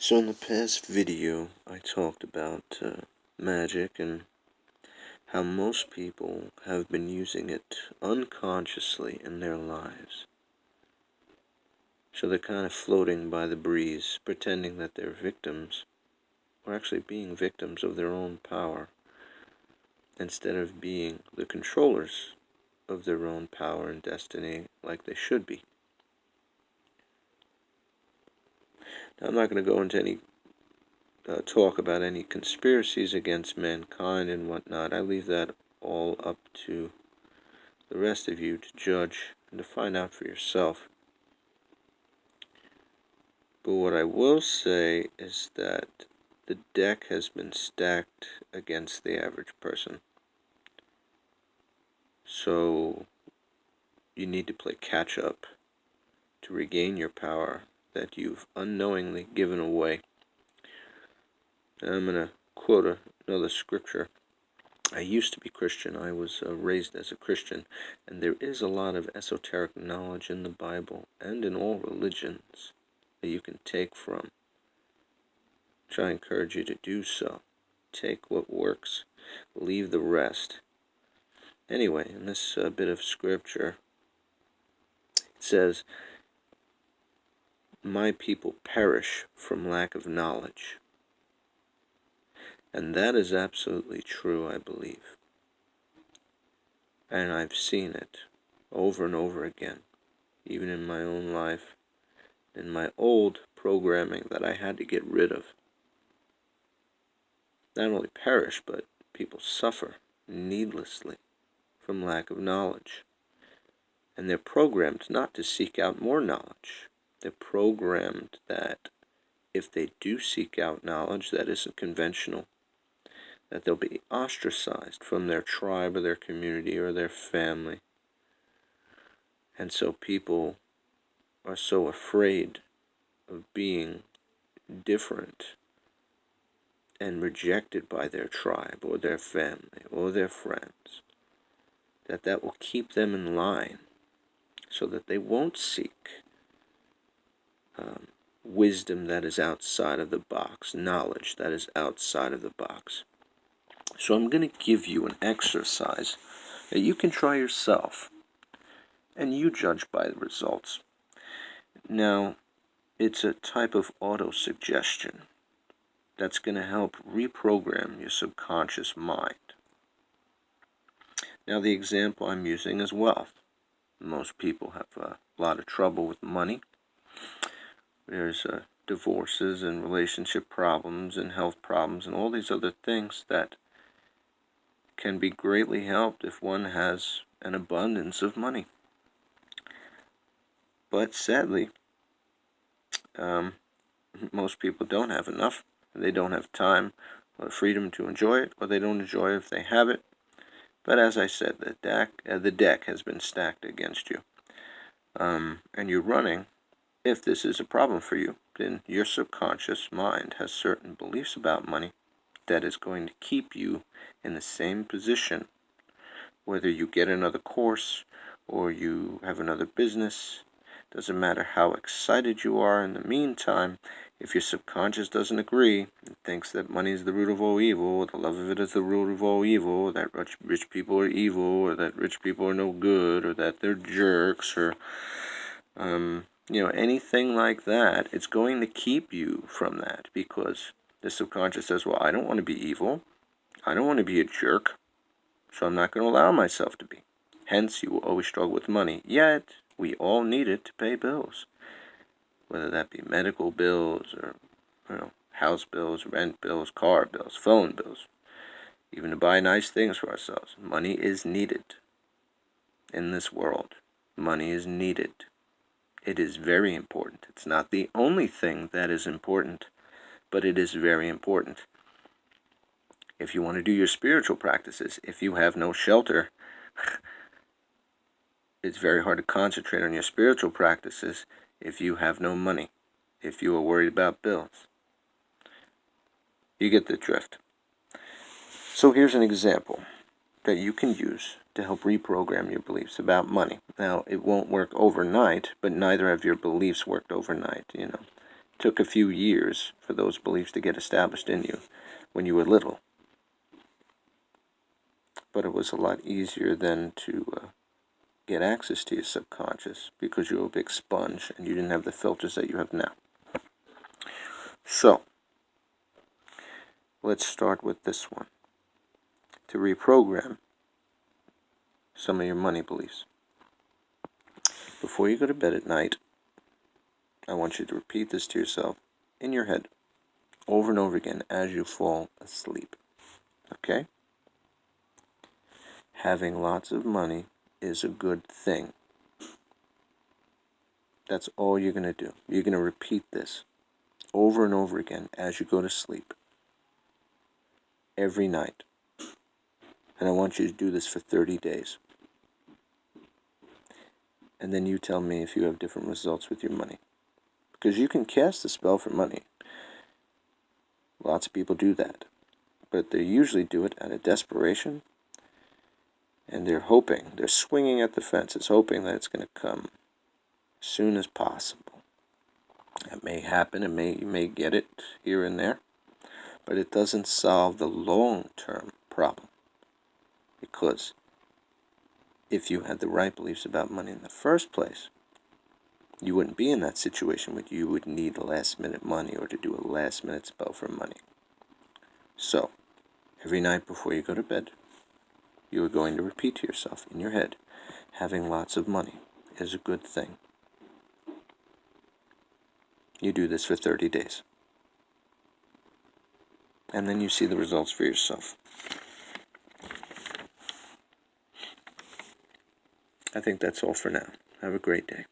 So in the past video, I talked about magic and how most people have been using it unconsciously in their lives. So they're kind of floating by the breeze, pretending that they're victims, or actually being victims of their own power, instead of being the controllers of their own power and destiny like they should be. Now, I'm not going to go into any talk about any conspiracies against mankind and whatnot. I leave that all up to the rest of you to judge and to find out for yourself. But what I will say is that the deck has been stacked against the average person. So you need to play catch up to regain your power that you've unknowingly given away. And I'm going to quote another scripture. I used to be Christian. I was raised as a Christian, and there is a lot of esoteric knowledge in the Bible and in all religions that you can take from. So I encourage you to do so. Take what works, leave the rest. Anyway, in this bit of scripture, it says, "My people perish from lack of knowledge." And that is absolutely true, I believe. And I've seen it over and over again, even in my own life, in my old programming that I had to get rid of. Not only perish, but people suffer needlessly from lack of knowledge. And they're programmed not to seek out more knowledge. They're programmed that if they do seek out knowledge that isn't conventional, that they'll be ostracized from their tribe or their community or their family. And so people are so afraid of being different and rejected by their tribe or their family or their friends, that will keep them in line so that they won't seek wisdom that is outside of the box, knowledge that is outside of the box. So I'm going to give you an exercise that you can try yourself, and you judge by the results. Now, it's a type of auto-suggestion that's going to help reprogram your subconscious mind. Now, the example I'm using is wealth. Most people have a lot of trouble with money. There's divorces and relationship problems and health problems and all these other things that can be greatly helped if one has an abundance of money. But sadly, most people don't have enough. They don't have time or freedom to enjoy it, or they don't enjoy it if they have it. But as I said, the deck has been stacked against you. And you're running. If this is a problem for you, then your subconscious mind has certain beliefs about money that is going to keep you in the same position, whether you get another course or you have another business. Doesn't matter how excited you are in the meantime, if your subconscious doesn't agree and thinks that money is the root of all evil, or the love of it is the root of all evil, or that rich people are evil, or that rich people are no good, or that they're jerks, or anything like that, it's going to keep you from that, because the subconscious says, well, I don't want to be evil, I don't want to be a jerk, so I'm not going to allow myself to be. Hence, you will always struggle with money, yet we all need it to pay bills, whether that be medical bills or house bills, rent bills, car bills, phone bills, even to buy nice things for ourselves. Money is needed in this world. Money is needed. It is very important. It's not the only thing that is important, but it is very important. If you want to do your spiritual practices, if you have no shelter, it's very hard to concentrate on your spiritual practices if you have no money, if you are worried about bills. You get the drift. So here's an example that you can use to help reprogram your beliefs about money. Now, it won't work overnight, but neither have your beliefs worked overnight. took a few years for those beliefs to get established in you when you were little. But it was a lot easier then to get access to your subconscious because you were a big sponge and you didn't have the filters that you have now. So, let's start with this one. To reprogram some of your money beliefs. Before you go to bed at night, I want you to repeat this to yourself in your head over and over again as you fall asleep. Okay? Having lots of money is a good thing. That's all you're going to do. You're going to repeat this over and over again as you go to sleep every night. And I want you to do this for 30 days. And then you tell me if you have different results with your money. Because you can cast a spell for money. Lots of people do that. But they usually do it out of desperation. And they're hoping, they're swinging at the fences, hoping that it's going to come as soon as possible. It may happen, you may get it here and there. But it doesn't solve the long-term problem. Because if you had the right beliefs about money in the first place, you wouldn't be in that situation where you would need last-minute money or to do a last-minute spell for money. So, every night before you go to bed, you are going to repeat to yourself in your head, having lots of money is a good thing. You do this for 30 days. And then you see the results for yourself. I think that's all for now. Have a great day.